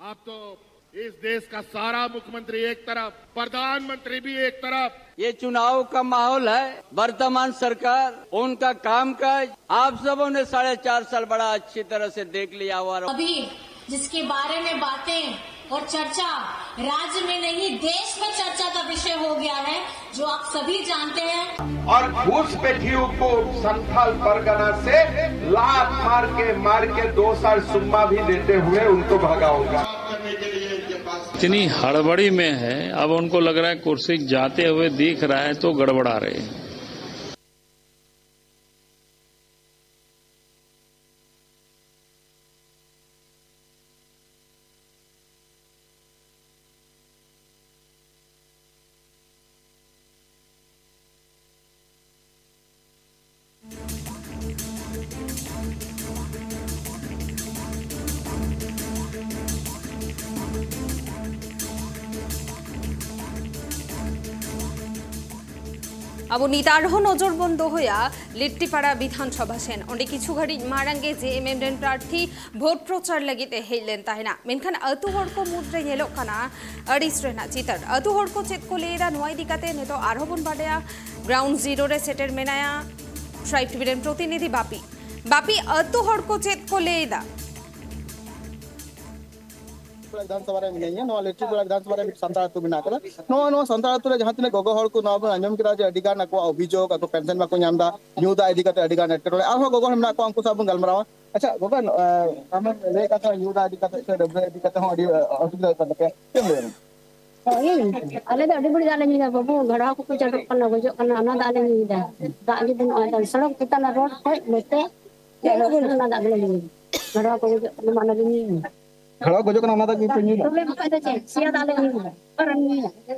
अब तो इस देश का सारा मुख्यमंत्री एक तरफ, प्रधानमंत्री भी एक तरफ। ये चुनाव का माहौल है। वर्तमान सरकार, उनका कामकाज आप सबों ने 4.5 साल बड़ा अच्छी तरह से देख लिया हुआ। अभी जिसके बारे में बातें और चर्चा राज्य में नहीं देश में चर्चा का विषय हो गया है, जो आप सभी जानते हैं। और घूसपैठियों को संथाल परगना से लात मार के 2 साल सुम्मा भी देते हुए उनको भगाऊंगा। इतनी हड़बड़ी में है, अब उनको लग रहा है कुर्सी जाते हुए दिख रहा है तो गड़बड़ा रहे हैं। अब नीतारह नजरबंद होया लिट्टीपाड़ा विधानसभा सेन ओंडे किछु घड़ी मारांगे जेएमएम प्रार्थी भोट प्रचार लगित हेलेन ताहेना मेनखान अतु हड़ को मुद्रे येलोग कना अड़िस रेना चितर अतु हड़ को चेत को लेरा नोय दिकाते नेतो आरो बन बाडेया ग्राउंड जीरो रे सेटेल मेनाया ट्राइब टीवी रेन प्रतिनिधि बापी अतु हड़ को चेत को लेदा विधानसभा रे मिनाइया नो लिट्टीपाड़ा विधानसभा रे संताल अतु बिना करा नो संताल अतु रे जहां तिने गोगो हड़ को नबन अंजम किरा जे अडिगान को अभियोग को पेंशन मा को नामदा न्यूदा अडिगाते अडिगान एटरोले आरो गोगो हड़ को अंकु साबन गलमरावा अच्छा गोगो हम ले कथा न्यूदा अडिगाते से डबरे अडिगाते हो अडि असुविधा करते केम ले अले द अडि बड़ी दाले नी बाबू घड़ा को चटक करना गोजो करना ना दाले नी दा दागे दिन सड़क कितना रोड है लेते ना दाले नी घड़ा को गोजो माना नी खड़ा गोजो करना ना की पेनी तो ले कहते छे सिया दाले नी करनी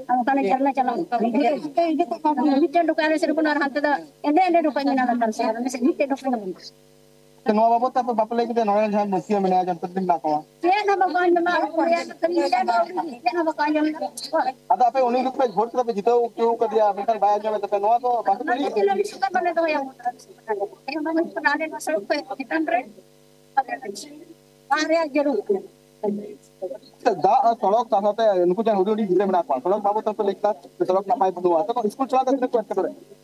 हम तने करना चला मीटे दुकान से रुपना हाथ दा एने रुपए मिना कर से में से मीटे दुकान तो नो बाबू तब बाप ले के नोया जहां मुखिया मिना जब तक दिन ना को ये ना बगान में कोरिया तो कनी ये ना बगान में अदा पे उन्हीं लोग पे वोट पे जीतो क्यों कर दिया मिसल बाय में तो नो तो बात नहीं बने तो या हम बनाने ना सब पे कितन रे अरे जरूर दा सड़क साथे उनको जन हुडी गिरे में ना को सड़क बाबू तब लिखता सड़क ना पाए बनुआ तो स्कूल चला के को कर रहे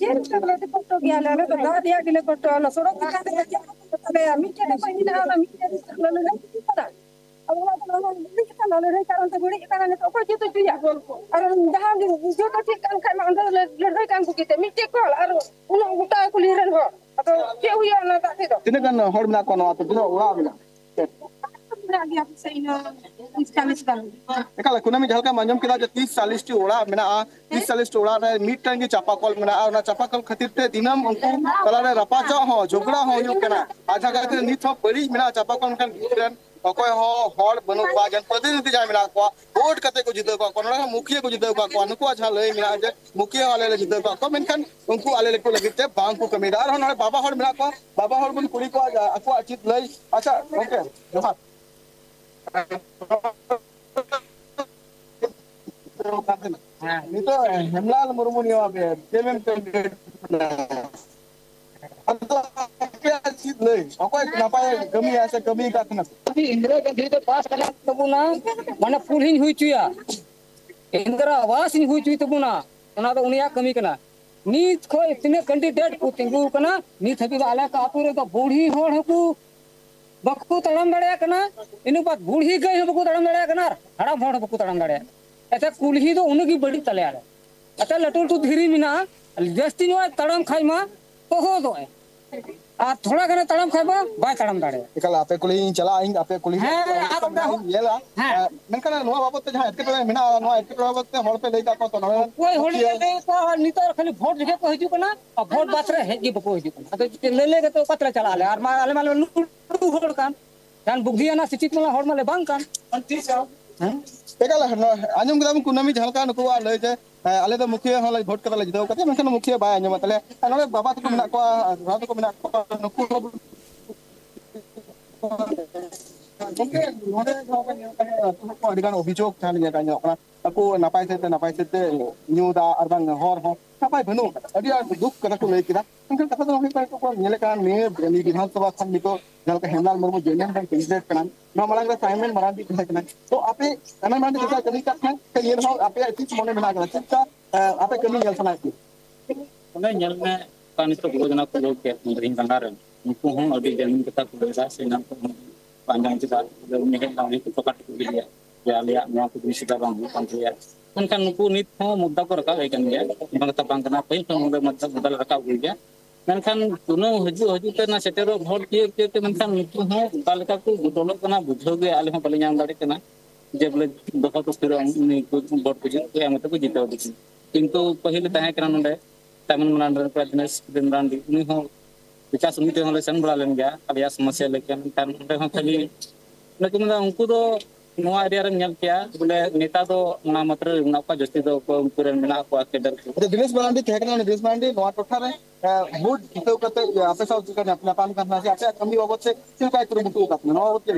जेल करले तो फोटो गया ले तो दा दिया के फोटो ना सड़क दिखा दे अबे मीटे ने कोई ना ना मीटे ले पता अब वो ना लिखता ना ले कारण तो गुड़ी कारण तो कोई तो दिया और जहां जो तो ठीक काम कर अंदर ले काम को किते मीटे को और उन गुटा को ले रन हो तो के हुआ ना ताते तो तिने कन हड़ ना को तो दिनो उड़ा बिना गया सही ना 40 का एकला कुनामी झलका मंजम किला जे 30-40 टी ओड़ा मेना 30-40 टी ओड़ा रे मीट टांगी चापाकल मेना ना चापाकल खातिर ते दिनम उनको तला रे रपाचा हो झगड़ा हो यो केना आजा गाते निथ बड़ी मेना चापाकल kan गिरन अकोय हो हड़ बनु बा जन प्रतिनिधि जाय मेना को वोट कते को जिते को कोना मुखिया को जिते को नुको आजा लई मेना जे मुखिया वाले ले जिते को मेनखान उनको आले ले को लगिते बांग को कमीदार हो ना बाबा हड़ मेना को बाबा हड़ बन कुड़ी को अको अचित लई अच्छा ओके जोहार itu Hemlal Murmu ni apa? Jemen candidate. Atau apa sih leh? Aku kenapa kami asa kami kat nak? Tapi Indra Gandhi itu pas kalau tu pun mana pulhin hui cuya. Indra awas ni hui cuy tu pun na तो उन्हें कमी करना नीत को इतने candidate को तिंगु करना नीत हबी वाला का आपुरे तो बूढ़ी होड़ को बकु तड़म दड़े करना इनु बात बूढ़ी गई है बकु तड़म दड़े करना हड़ा भोड़ बकु तड़म दड़े ऐसा कुलही तो उनकी बड़ी तले आले अच्छा लटुल तो धीरी मिना जस्ती नो तड़म खाई मा तो हो दो आ थोड़ा करना तड़म खाई बा बाय तड़म दड़े एकला आपे कुली चला आइन आपे कुली येला मेनकना नो बाबत जहां एतके तो मिना नो एतके बाबत हड़ पे लेका को तो कोई होड़ ले तो नितर खाली वोट देखे को हिजु कना और वोट बासरे हेगी बको हिजु कना तो ले ले तो पतला चला ले और माले माले लुडू होड़ कान जान बुगिया ना सिचित मला होड़ माले बांग कान एकला आंजम गदम कुनामी झलका नुको ले जे आले तो मुखिया हला वोट कतला जितो कते मेनकन मुखिया बाय आंजम तले नले बाबा तो मिना को रात को मिना को नुको ओके नोडे जो का अडिगान अभियोग थान जे कान aku napai sete nyuda arbang hor ho napai benu adi duk kata ko lei kira kan kata to hoi ko nyele kan me Bidhan Sabha khan nito jalka Hemlal Murmu JNM kan candidate kanan no malang ra Simon Marandi kanan to ape ana mandi kita kami kan ye ho ape ati mone mena kala chita ape kami nyel sana kione nyel me kan itu bodana ko log ke mendring kangaran unku hon adi jamin kita ko desa senam ko panjang kita ni hen tahu itu pakat ko dia ya lihat mau aku bisa bang bukan dia kan nuku nit ho muda ko rakal ikan dia bang tabang kena pain kan muda muda rakal dia kan tuno haju te na setero vote ke menkan nuku ho talika ko dolok kana bujho ge ale ho pale nyam dare kana je bole doka to fir ni ko vote ko je am to ko jitao di kintu pahile tahe kana nonde taman manandar pradines dinrandi ni ho विकास समिति होले सन बड़ा लेन गया alias समस्या लेकिन kan onde ho khali lekin unku do noa area ren nyal kya bole neta do na matra na ka josti do ko puran mena ko kedar Dinesh Marandi thekna Dinesh Marandi noa totha re mood hitau kate ape saw kan apna pan karna se ape kami ogot se silkai kuru butu kat no ogot ke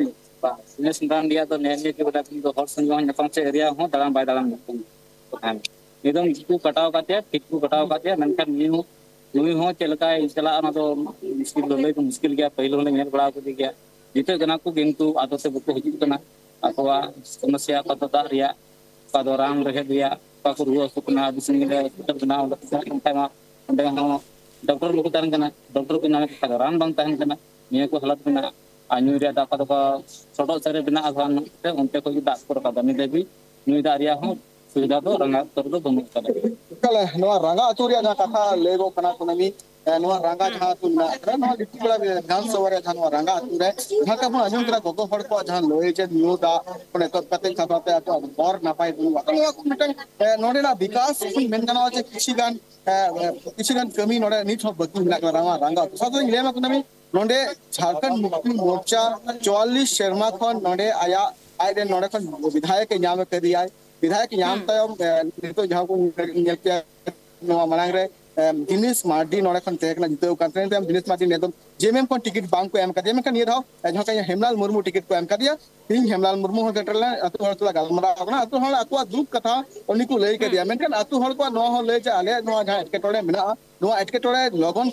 Dinesh Marandi do ne ke bada do hor sanjong nyapang se area ho dalam bai dalam ko kan nidong itu kataw katya tikku kataw katya menkan nui ho celaka chala ana do muskil gaya pahilo le nyel bada ko gaya jite gana ko kintu ado se buku hiji kana akwa समस्या ka to daria ka do ram rehe dia ka ko ruwa sukna bising le tetap gana unda sama unda ho dokter lu tan kana dokter ko na ka ram bang tahan kana niya ko halat kana anyu ria da ka to ka sodo sare bina asan te onte ko da ko ka dani debi nui daria ho sudah do ranga tor do bang ka kala no ranga aturia na kata lego kana kunami no ranga jha tunna no ditula Bidhan Sabha re jhan ranga ature haka pun ajum kira gogo hor ko jhan loe je new da pone to pate sabate ato bor na pai du no ko mitan node na vikas men kana je kishigan kami node ni thok baki na ranga sado lema kunami node Jharkhand Mukti Morcha 44 Sharma khon node aya aide node khon विधायक के नाम करी आय विधायक नाम तयम नितो जहां को nyel kya no malang re Dinesh Marandi nore khon tekna jiteu kan tren tem Dinesh Marandi ne JMM kon ticket bang ko em ka dia kan ye dhao jha ka Hemlal Murmu ticket ko em ka dia tin Hemlal Murmu ho tetrla atu hor tula galmara kana atu hol akwa duk katha oni ko lei ka dia men kan atu hol ko no ho lei ja ale no jha etke tole mena no etke tole logon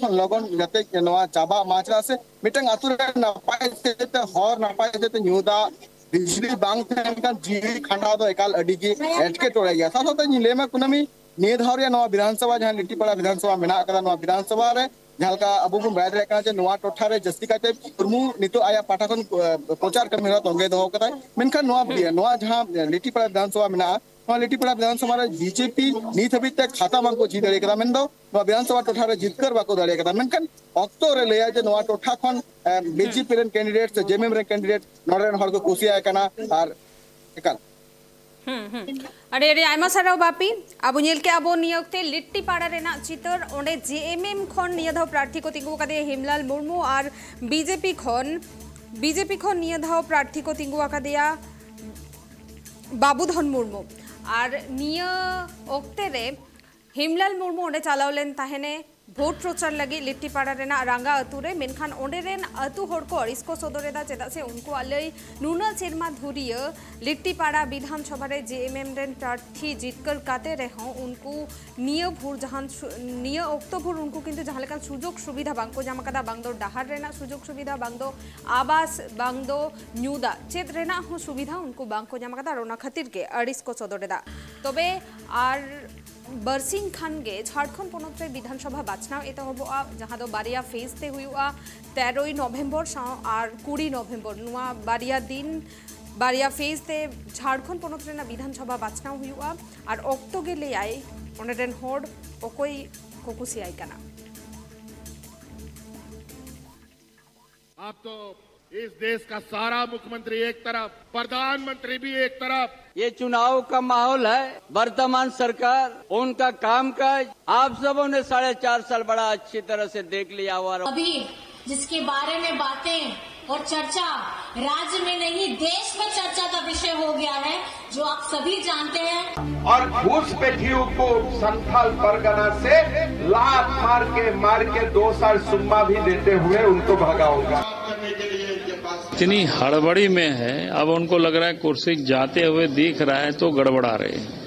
jate no chaba machra se mitang atu re na pai se te hor na pai se te nyuda बिजली बांग kan जीवी खंडा दो एकाल अडी की एटके टोड़ा गया साथ साथ ले में कुनमी निर्धारिया नवा विधानसभा जहां लिट्टीपाड़ा विधानसभा मेना कदा नवा विधानसभा रे जहां अबू बुन बाय रे का जे नवा टोठा रे जस्ती काते प्रमु नितो आया पाठाखन प्रचार कमी रहा तोंगे दो कदा मेनखान नवा जहां लिट्टीपाड़ा विधानसभा मेना नवा लिट्टीपाड़ा विधानसभा रे बीजेपी नीत हबी तक खाता मांगको जी दरे कदा मेन दो नवा विधानसभा टोठा रे जितकर बाको दरे कदा मेनखान ऑक्टो रे लेया जे नवा टोठा खन बीजेपी रे कैंडिडेट से जेएमएम रे कैंडिडेट नोडरेन हर को कुसिया कना आर एकाल अरे अरे आयमा साराव बापी अब नेल के अब नियोक्ते लिट्टीपाड़ा रेना चितर ओंडे जेएमएम खन नियधाव प्रार्थी को तिंगु कदे हेमलाल मुर्मू और बीजेपी खन नियधाव प्रार्थी को तिंगु कदिया बाबूधन मुर्मू और निय ओक्ते रे हेमलाल मुर्मू ओंडे चालावलेन ताहेने भोट प्रचार लगी लिट्टीपाड़ा रेना रंगा अतुरे मेनखान ओंडे रेन अतु हर को अड़िस को सदरेदा चेदा से उनको अलई नुना चेरमा धुरिय लिट्टीपाड़ा विधानसभा रे जेएमएम रेन प्रार्थी जितकर काते रहो उनको निय भोर जहां निय अक्टोबर उनको किंतु जहां लेका सुजोग सुविधा बांको जामा कदा बांगदो डाहार रेना सुजोग सुविधा बांगदो आवास बांगदो न्यूदा चेत रेना हो सुविधा उनको बांको जामा कदा रोना खातिर के अड़िस को सदरेदा तबे आर बरसिंग खान गे झारखंड पनत रे विधानसभा बाचनाव एतहबा जहां दो बारिया फेज ते हुआ 13 नवेम्बर और 20 नवेम्बर नुआ बारिया दिन बारिया फेज ते झारखंड पनत रे विधानसभा बाचनाव हुआ और ऑक्टो गे ले आए ओनेरेन होड ओकोई कोकुसी आई कना आप तो इस देश का सारा मुख्यमंत्री एक तरफ प्रधानमंत्री भी एक तरफ ये चुनाव का माहौल है वर्तमान सरकार उनका कामकाज आप सबों ने 4.5 साल बड़ा अच्छी तरह से देख लिया हुआ अभी जिसके बारे में बातें और चर्चा राज्य में नहीं देश में चर्चा का विषय हो गया है जो आप सभी जानते हैं और घूसपैठियों को संथाल परगना से लात मार के 2 साल सुम्मा भी देते हुए उनको भगाऊंगा। इतनी हड़बड़ी में है अब उनको लग रहा है कुर्सी जाते हुए दिख रहा है तो गड़बड़ा रहे हैं।